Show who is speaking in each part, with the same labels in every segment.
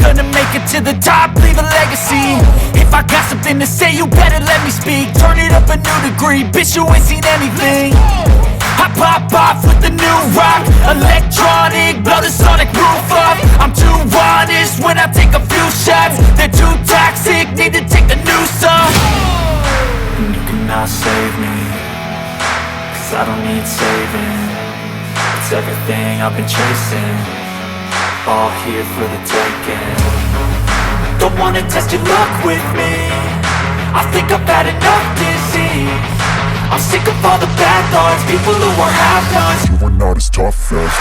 Speaker 1: gonna make it to the top, leave a legacy. If I got something to say, you better let me speak. Turn it up a new degree, bitch, you ain't seen anything. I pop off with the new rock, electronic, blow the sonic roof up. I'm too honest when I take a few shots. They're too toxic, need to take the noose off. And you cannot save me, cause I don't need saving. It's everything I've been chasing, all here for the taking. Don't wanna test your luck with me, I think I've had enough disease. I'm sick of all the bad thoughts, people who are half-nots.
Speaker 2: You were not as tough as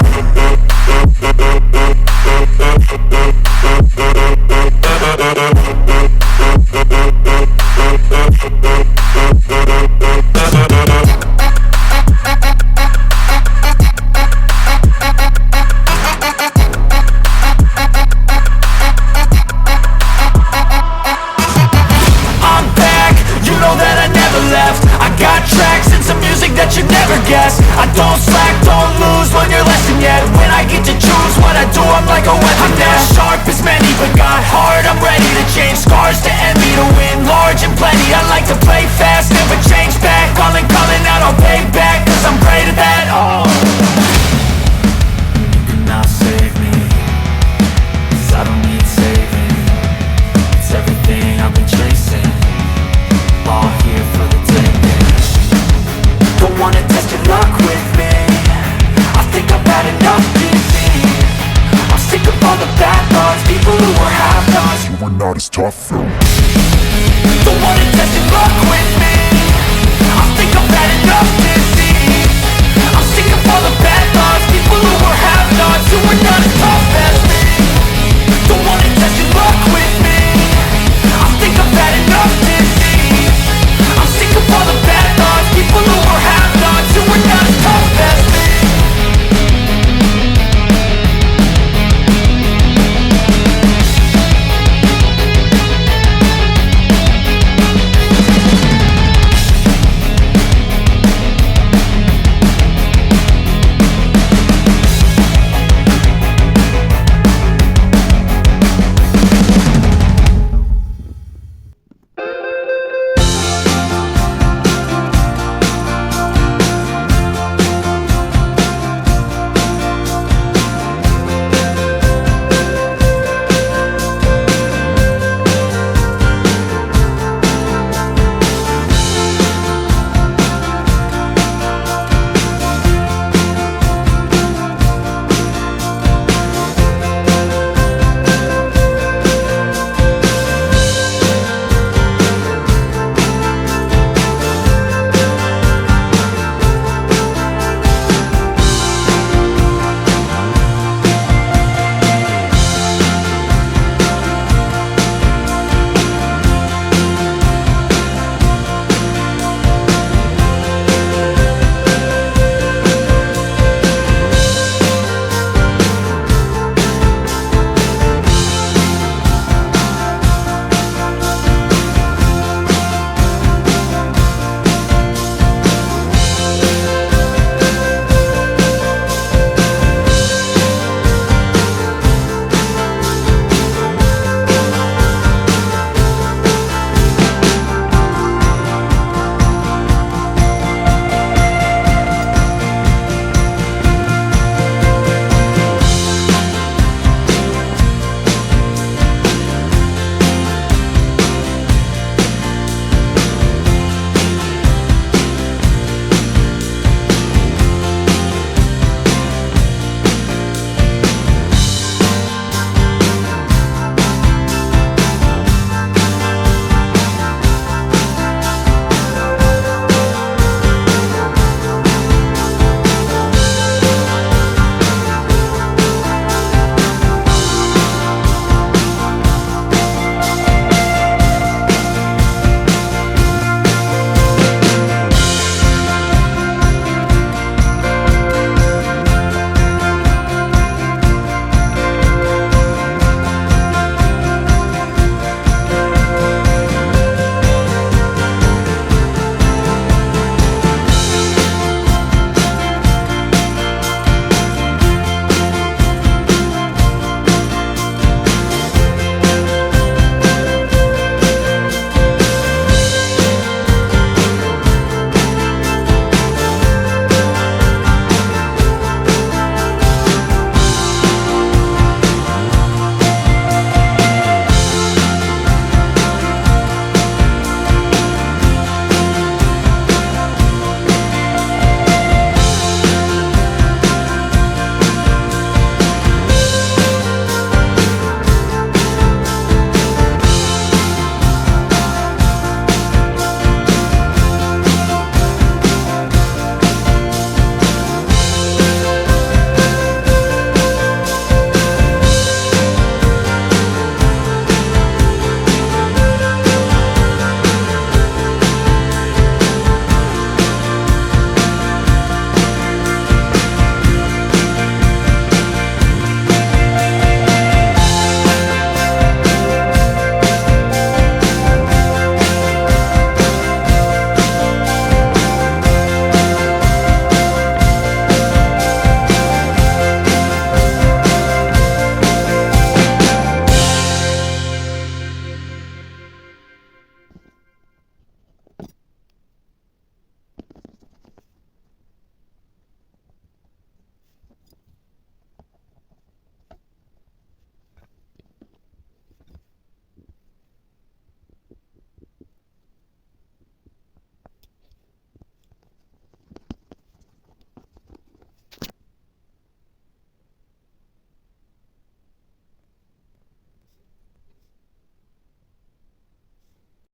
Speaker 1: I'm back, you know that I never left. I got tracks and some music that you never guess. I don't slack, don't lose, learn your lesson yet. When I get to choose what I do, I'm like a weapon. I'm not sharp as many, but got heart, I'm ready to change. Scars to envy, to win large and plenty. I like to play fast, never change back. Calling out, I'll pay back, cause I'm great at that. Oh, you cannot save me, cause I don't need saving. It's everything I've been chasing, all here for the taking. Don't wanna test your luck with me, I think I've had enough disease. I'm sick of all the bad thoughts, people who are half-nots.
Speaker 2: you were not as tough though.
Speaker 1: Don't wanna